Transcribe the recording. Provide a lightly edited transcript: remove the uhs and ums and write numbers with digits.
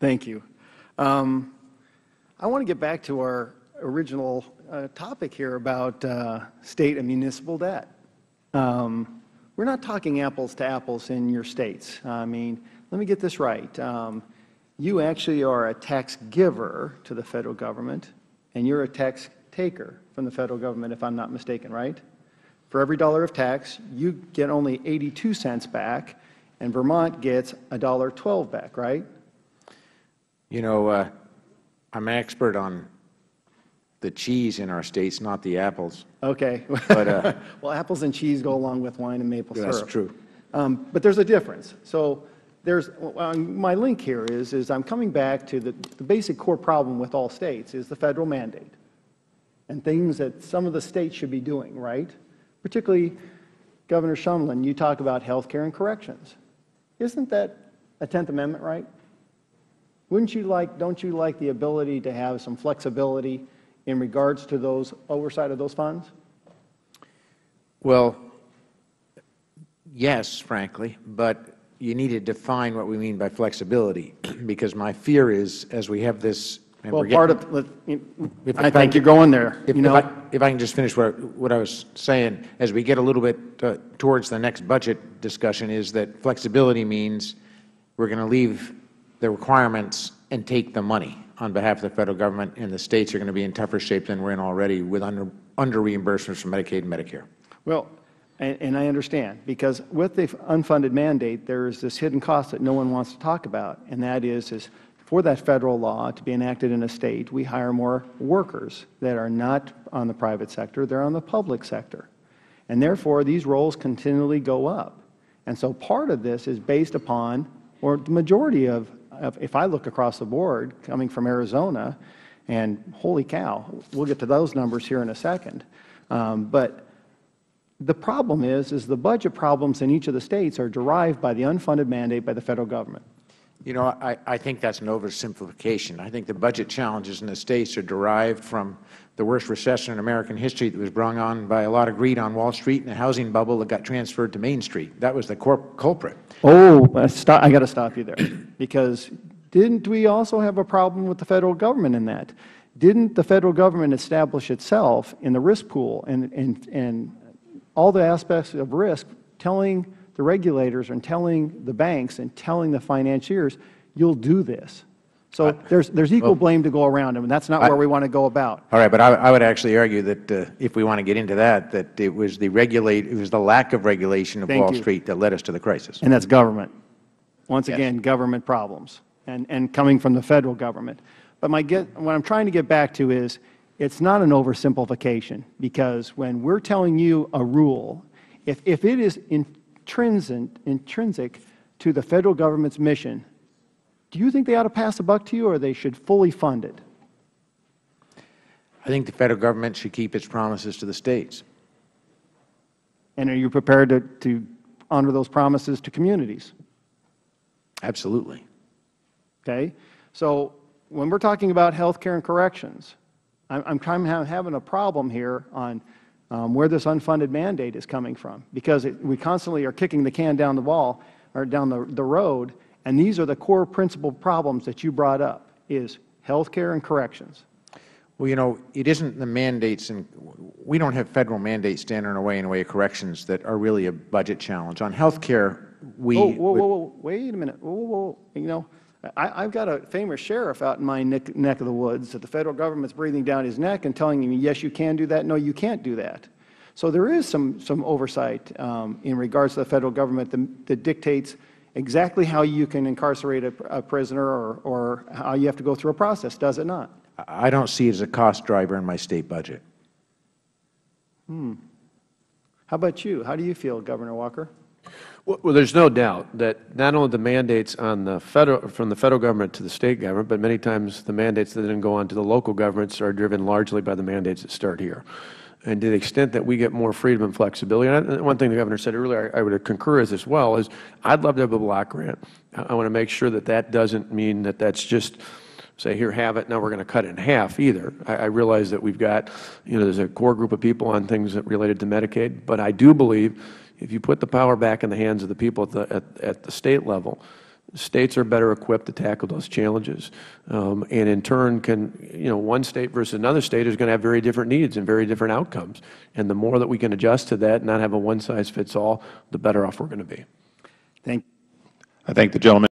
Thank you. I want to get back to our original topic here about state and municipal debt. We're not talking apples to apples in your states. I mean, let me get this right. You actually are a tax giver to the federal government, and you're a tax taker from the federal government, if I'm not mistaken, right? For every dollar of tax, you get only 82 cents back, and Vermont gets $1.12 back, right? You know, I'm an expert on the cheese in our states, not the apples. Okay. But, well, apples and cheese go along with wine and maple syrup. That's true. But there's a difference. So my link here is I'm coming back to the basic core problem with all states is the federal mandate and things that some of the states should be doing, right? Particularly, Governor Shumlin, you talk about health care and corrections. Isn't that a 10th Amendment right? Don't you like the ability to have some flexibility in regards to those oversight of those funds? Well, yes, frankly, but you need to define what we mean by flexibility, because my fear is, as we have this, and well, I think you're going there. If I can just finish what I was saying, as we get a little bit towards the next budget discussion, is that flexibility means we're going to leave the requirements and take the money on behalf of the federal government, and the states are going to be in tougher shape than we're in already with under reimbursements from Medicaid and Medicare. Well, and I understand, because with the unfunded mandate, there is this hidden cost that no one wants to talk about, and that is for that federal law to be enacted in a state, we hire more workers that are not on the private sector, they're on the public sector. And therefore, these roles continually go up. And so part of this is based upon, or the majority of if I look across the board, coming from Arizona, and holy cow, we'll get to those numbers here in a second. But the problem is the budget problems in each of the states are derived by the unfunded mandate by the federal government. You know, I think that's an oversimplification. I think the budget challenges in the states are derived from the worst recession in American history that was brought on by a lot of greed on Wall Street and a housing bubble that got transferred to Main Street. That was the culprit. Oh, I got to stop you there, because didn't we also have a problem with the federal government in that? Didn't the federal government establish itself in the risk pool and all the aspects of risk, telling the regulators and telling the banks and telling the financiers, you'll do this? So there's equal blame to go around, and that's not where we want to go about. All right, but I would actually argue that if we want to get into that, that it was the lack of regulation of Wall Street that led us to the crisis. And that's government. Once again, government problems, and coming from the federal government. But what I'm trying to get back to is, it's not an oversimplification, because when we're telling you a rule, if it is intrinsic to the federal government's mission, do you think they ought to pass a buck to you, or they should fully fund it? I think the federal government should keep its promises to the states. And are you prepared to honor those promises to communities? Absolutely. Okay. So when we're talking about health care and corrections, I'm having a problem here on where this unfunded mandate is coming from, because we constantly are kicking the can down the wall or down the road, and these are the core principal problems that you brought up, is health care and corrections. Well, you know, it isn't the mandates, and we don't have federal mandates standing in our way in the way of corrections that are really a budget challenge. On health care, we... Whoa, wait a minute. You know, I've got a famous sheriff out in my neck of the woods that the federal government's breathing down his neck and telling him, yes, you can do that, no, you can't do that. So there is some oversight in regards to the federal government that dictates exactly how you can incarcerate a prisoner, or how you have to go through a process, does it not? I don't see it as a cost driver in my state budget. How about you? How do you feel, Governor Walker? Well, there's no doubt that not only the mandates on the from the federal government to the state government, but many times the mandates that then go on to the local governments are driven largely by the mandates that start here. And to the extent that we get more freedom and flexibility, and one thing the Governor said earlier, I would concur as well, is I'd love to have a block grant. I want to make sure that that doesn't mean that that's just, say, here, have it, now we're going to cut it in half either. I realize that we've got, you know, there's a core group of people on things that related to Medicaid, but I do believe if you put the power back in the hands of the people at the state level, states are better equipped to tackle those challenges. And in turn, one state versus another state is going to have very different needs and very different outcomes. And the more that we can adjust to that and not have a one-size-fits-all, the better off we're going to be. Thank I thank the gentleman.